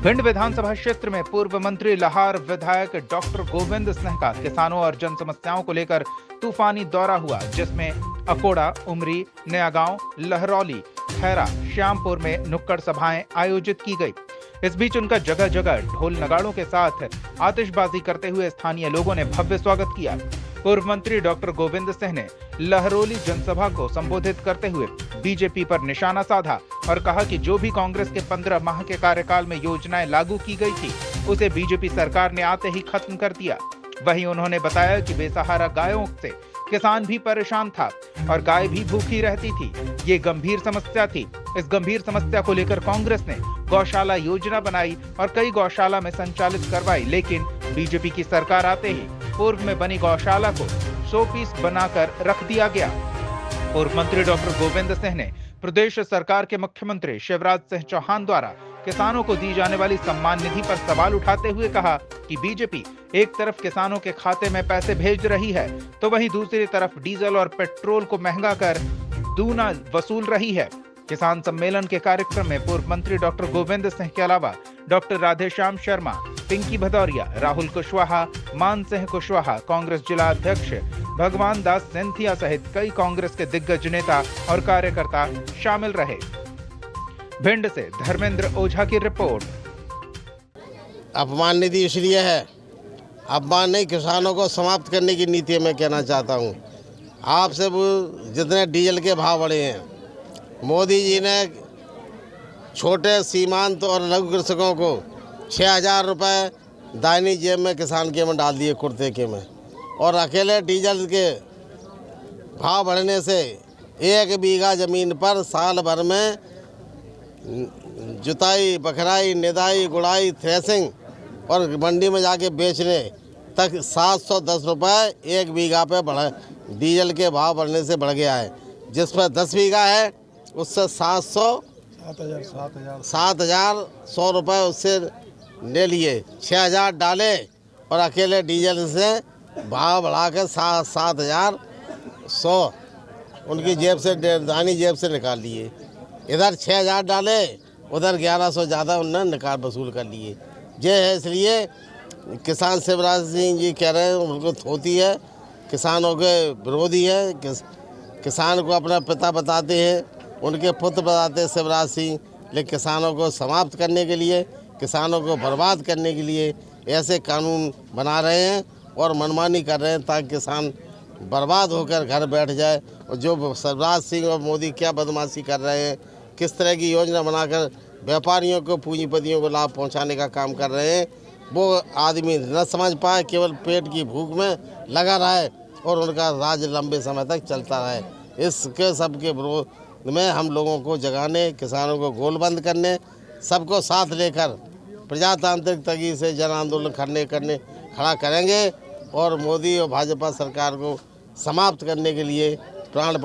भिंड विधानसभा क्षेत्र में पूर्व मंत्री लाहार विधायक डॉक्टर गोविंद सिंह का किसानों और जन समस्याओं को लेकर तूफानी दौरा हुआ, जिसमें अकोड़ा, उमरी, नया गांव, लहरौली, खैरा, श्यामपुर में नुक्कड़ सभाएं आयोजित की गई। इस बीच उनका जगह जगह ढोल नगाड़ों के साथ आतिशबाजी करते हुए स्थानीय लोगों ने भव्य स्वागत किया। पूर्व मंत्री डॉक्टर गोविंद सिंह ने लहरौली जनसभा को संबोधित करते हुए बीजेपी पर निशाना साधा और कहा कि जो भी कांग्रेस के 15 माह के कार्यकाल में योजनाएं लागू की गई थी, उसे बीजेपी सरकार ने आते ही खत्म कर दिया। वहीं उन्होंने बताया कि बेसहारा गायों से किसान भी परेशान था और गाय भी भूखी रहती थी। ये गंभीर समस्या थी। इस गंभीर समस्या को लेकर कांग्रेस ने गौशाला योजना बनाई और कई गौशाला में संचालित करवाई, लेकिन बीजेपी की सरकार आते ही पूर्व में बनी गौशाला को 100 पीस बनाकर रख दिया गया। पूर्व मंत्री डॉक्टर गोविंद सिंह ने प्रदेश सरकार के मुख्यमंत्री शिवराज सिंह चौहान द्वारा किसानों को दी जाने वाली सम्मान निधि पर सवाल उठाते हुए कहा कि बीजेपी एक तरफ किसानों के खाते में पैसे भेज रही है, तो वहीं दूसरी तरफ डीजल और पेट्रोल को महंगा कर दूना वसूल रही है। किसान सम्मेलन के कार्यक्रम में पूर्व मंत्री डॉक्टर गोविंद सिंह के अलावा डॉक्टर राधेश्याम शर्मा, पिंकी भदौरिया, राहुल कुशवाहा, मान सिंह कुशवाहा, कांग्रेस जिला अध्यक्ष भगवान दास सिंधिया सहित कई कांग्रेस के दिग्गज नेता और कार्यकर्ता शामिल रहे। भिंड से धर्मेंद्र ओझा की रिपोर्ट। अपमान नीति इसलिए है, अपमान नहीं, किसानों को समाप्त करने की नीति मैं कहना चाहता हूँ। आपसे जितने डीजल के भाव बढ़े हैं, मोदी जी ने छोटे सीमांत और लघु कृषकों को 6,000 रुपये दाहिनी जेब में किसान के में डाल दिए, कुर्ते के में। और अकेले डीजल के भाव बढ़ने से 1 बीघा ज़मीन पर साल भर में जुताई, बखराई, निदाई, गुड़ाई, थ्रेसिंग और मंडी में जाके बेचने तक 710 रुपये 1 बीघा पे बढ़ा। डीजल के भाव बढ़ने से बढ़ गया है। जिस पर 10 बीघा है उससे 7,100 रुपये उससे ले लिए, 6,000 डाले और अकेले डीजल से भाव बढ़ाकर 7,100 उनकी जेब से, दानी जेब से निकाल लिए। इधर 6,000 डाले, उधर 1,100 ज़्यादा उन्होंने निकाल वसूल कर लिए। ये है, इसलिए किसान शिवराज सिंह जी कह रहे हैं उनको थोती है, किसानों के विरोधी है। किसान को अपना पिता बताते हैं, उनके पुत्र बताते हैं शिवराज सिंह, लेकिन किसानों को समाप्त करने के लिए, किसानों को बर्बाद करने के लिए ऐसे कानून बना रहे हैं और मनमानी कर रहे हैं ताकि किसान बर्बाद होकर घर बैठ जाए। और जो शिवराज सिंह और मोदी क्या बदमाशी कर रहे हैं, किस तरह की योजना बनाकर व्यापारियों को, पूंजीपतियों को लाभ पहुंचाने का काम कर रहे हैं, वो आदमी न समझ पाए, केवल पेट की भूख में लगा रहे और उनका राज लंबे समय तक चलता रहे। इसके सबके विरोध में हम लोगों को जगाने, किसानों को गोलबंद करने, सबको साथ लेकर प्रजातांत्रिक तरीके से जन आंदोलन खड़ा करेंगे और मोदी और भाजपा सरकार को समाप्त करने के लिए प्राण